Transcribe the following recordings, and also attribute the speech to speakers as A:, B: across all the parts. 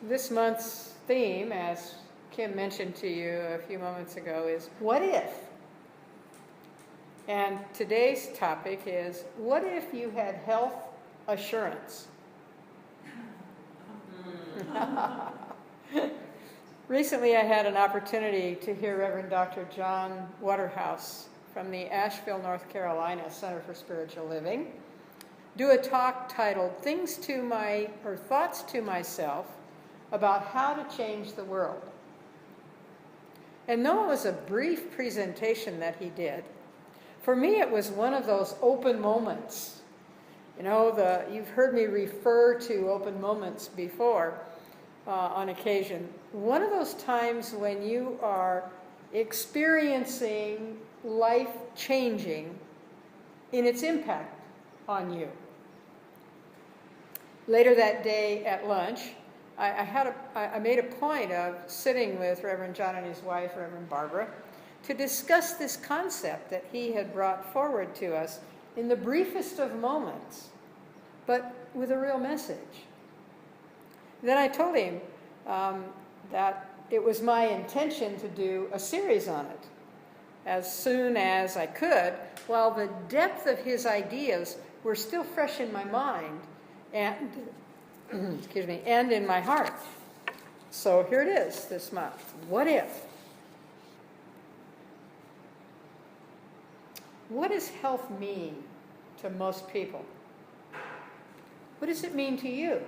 A: This month's theme, as Kim mentioned to you a few moments ago, is what if? And today's topic is, what if you had health assurance? Recently I had an opportunity to hear Reverend Dr. John Waterhouse from the Asheville, North Carolina Center for Spiritual Living do a talk titled Thoughts to Myself about how to change the world. And though it was a brief presentation that he did, for me it was one of those open moments. You know, you've heard me refer to open moments before on occasion. One of those times when you are experiencing life changing in its impact on you. Later that day at lunch, I made a point of sitting with Reverend John and his wife, Reverend Barbara, to discuss this concept that he had brought forward to us in the briefest of moments, but with a real message. Then I told him that it was my intention to do a series on it as soon as I could, while the depth of his ideas were still fresh in my mind and and in my heart. So here it is this month. What if? What does health mean to most people? What does it mean to you?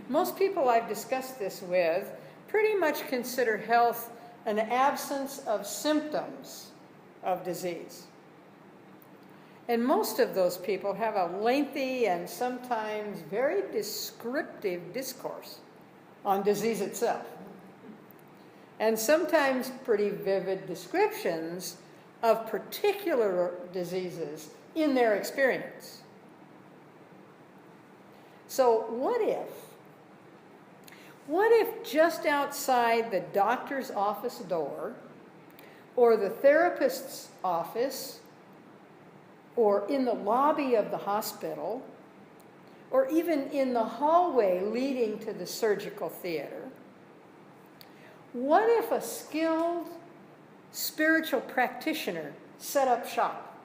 A: Most people I've discussed this with pretty much consider health an absence of symptoms of disease. And most of those people have a lengthy and sometimes very descriptive discourse on disease itself. And sometimes pretty vivid descriptions of particular diseases in their experience. So what if just outside the doctor's office door, or the therapist's office, or in the lobby of the hospital, or even in the hallway leading to the surgical theater, what if a skilled spiritual practitioner set up shop?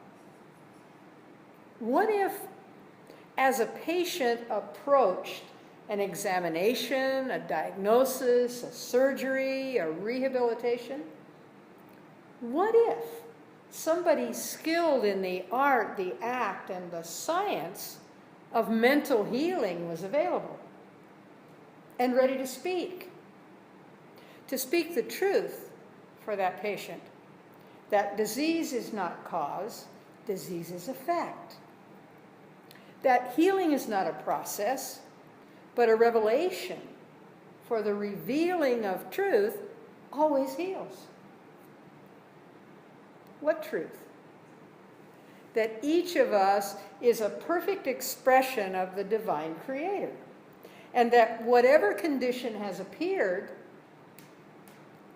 A: What if, as a patient approached an examination, a diagnosis, a surgery, a rehabilitation, what if somebody skilled in the art, the act, and the science of mental healing was available and ready to speak the truth for that patient, that disease is not cause, disease is effect, that healing is not a process, but a revelation, for the revealing of truth always heals. What truth? That each of us is a perfect expression of the divine creator, and that whatever condition has appeared,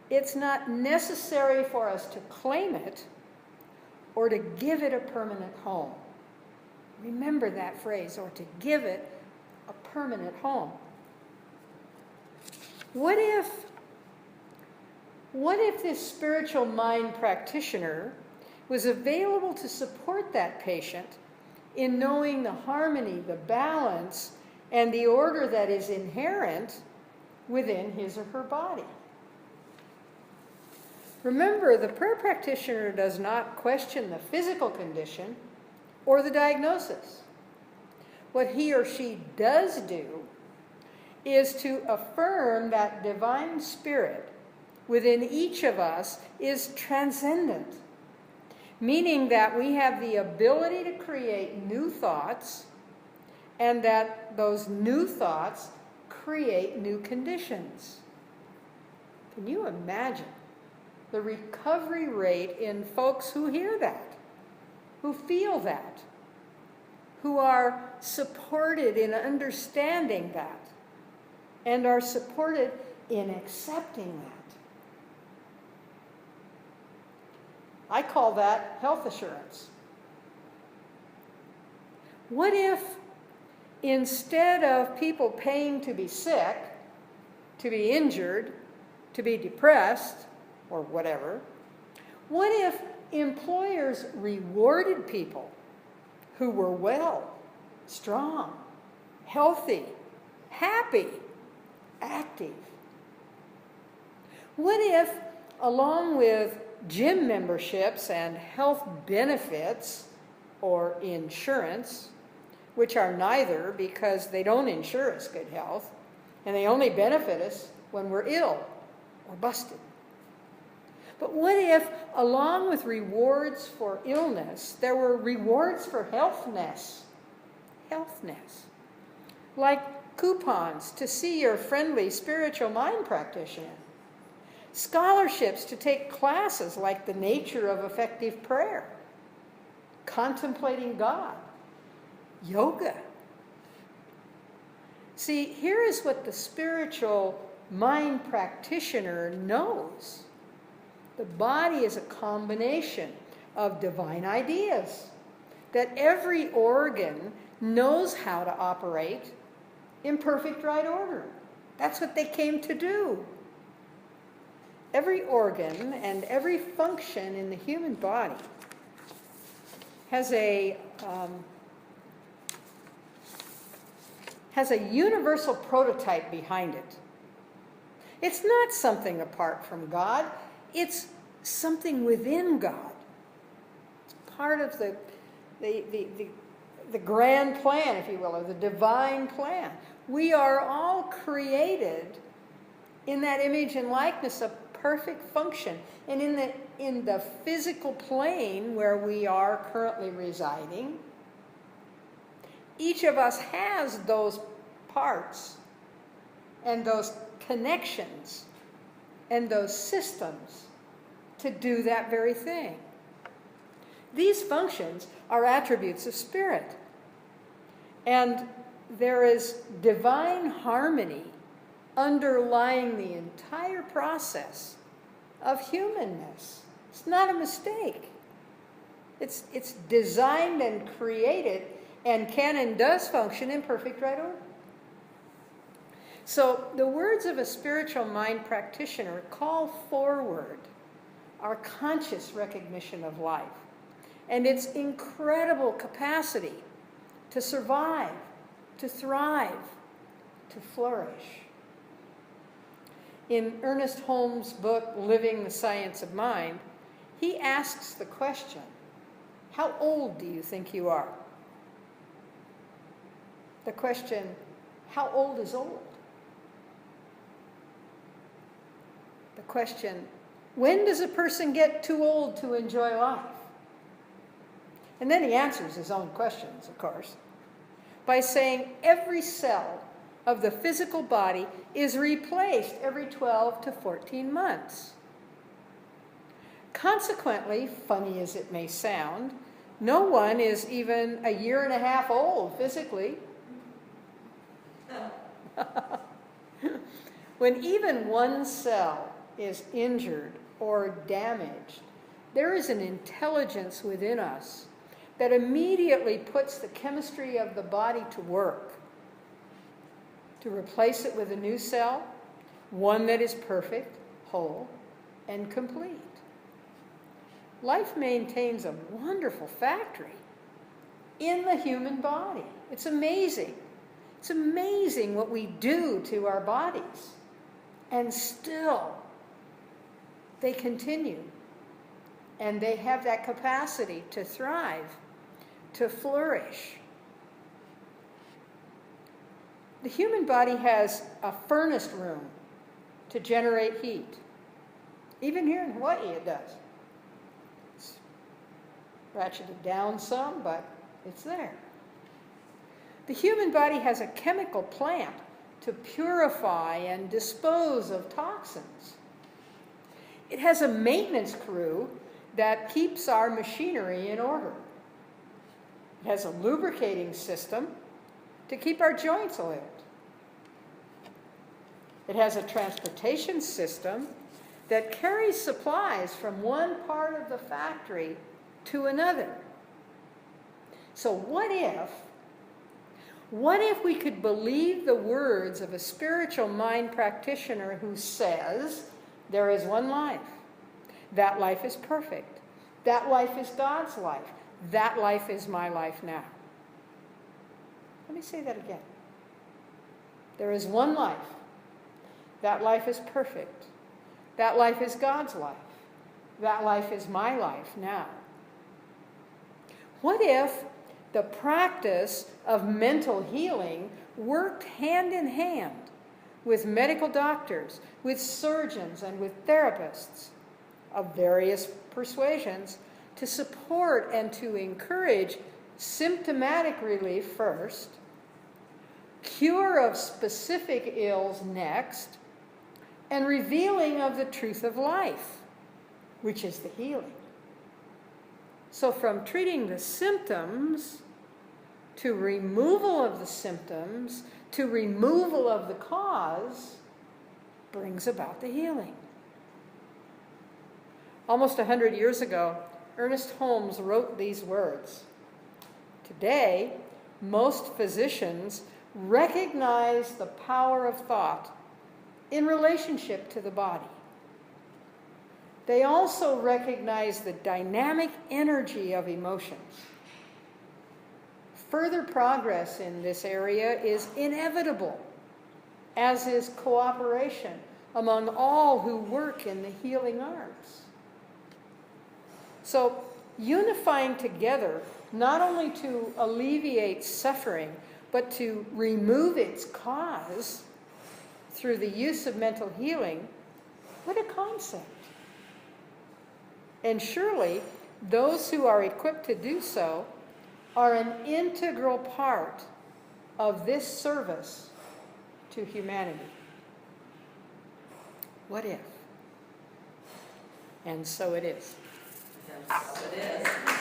A: it's not necessary for us to claim it or to give it a permanent home. Remember that phrase, or to give it a permanent home. What if this spiritual mind practitioner was available to support that patient in knowing the harmony, the balance, and the order that is inherent within his or her body? Remember, the prayer practitioner does not question the physical condition or the diagnosis. What he or she does do is to affirm that divine spirit within each of us is transcendent, meaning that we have the ability to create new thoughts, and that those new thoughts create new conditions. Can you imagine the recovery rate in folks who hear that, who feel that, who are supported in understanding that, and are supported in accepting that? I call that health assurance. What if instead of people paying to be sick, to be injured, to be depressed, or whatever, what if employers rewarded people who were well, strong, healthy, happy, active? What if, along with gym memberships and health benefits or insurance, which are neither because they don't insure us good health, and they only benefit us when we're ill or busted. But what if, along with rewards for illness, there were rewards for healthness? Healthness. Like coupons to see your friendly spiritual mind practitioner. Scholarships to take classes like the nature of effective prayer, contemplating God, yoga. See, here is what the spiritual mind practitioner knows. The body is a combination of divine ideas, that every organ knows how to operate in perfect right order. That's what they came to do. Every organ and every function in the human body has a universal prototype behind it. It's not something apart from God. It's something within God. It's part of the grand plan, if you will, or the divine plan. We are all created in that image and likeness of perfect function. And in the physical plane where we are currently residing, each of us has those parts and those connections and those systems to do that very thing. These functions are attributes of spirit. And there is divine harmony underlying the entire process of humanness. It's not a mistake. It's designed and created and can and does function in perfect right order. So the words of a spiritual mind practitioner call forward our conscious recognition of life and its incredible capacity to survive, to thrive, to flourish. In Ernest Holmes' book, Living the Science of Mind, he asks the question, how old do you think you are? The question, how old is old? The question, when does a person get too old to enjoy life? And then he answers his own questions, of course, by saying every cell of the physical body is replaced every 12 to 14 months. Consequently, funny as it may sound, no one is even a year and a half old physically. When even one cell is injured or damaged, there is an intelligence within us that immediately puts the chemistry of the body to work to replace it with a new cell, one that is perfect, whole, and complete. Life maintains a wonderful factory in the human body. It's amazing. It's amazing what we do to our bodies. And still, they continue. And they have that capacity to thrive, to flourish. The human body has a furnace room to generate heat. Even here in Hawaii it does. It's ratcheted down some, but it's there. The human body has a chemical plant to purify and dispose of toxins. It has a maintenance crew that keeps our machinery in order. It has a lubricating system to keep our joints oiled. It has a transportation system that carries supplies from one part of the factory to another. So what What if we could believe the words of a spiritual mind practitioner who says, there is one life. That life is perfect. That life is God's life. That life is my life now. Let me say that again. There is one life. That life is perfect. That life is God's life. That life is my life now. What if the practice of mental healing worked hand in hand with medical doctors, with surgeons, and with therapists of various persuasions to support and to encourage symptomatic relief first, cure of specific ills next, and revealing of the truth of life, which is the healing. So from treating the symptoms to removal of the symptoms to removal of the cause brings about the healing. Almost 100 years ago, Ernest Holmes wrote these words. Today, most physicians recognize the power of thought in relationship to the body. They also recognize the dynamic energy of emotions. Further progress in this area is inevitable, as is cooperation among all who work in the healing arts. So, unifying together, not only to alleviate suffering, but to remove its cause through the use of mental healing, what a concept. And surely, those who are equipped to do so are an integral part of this service to humanity. What if? And so it is.
B: And so it is.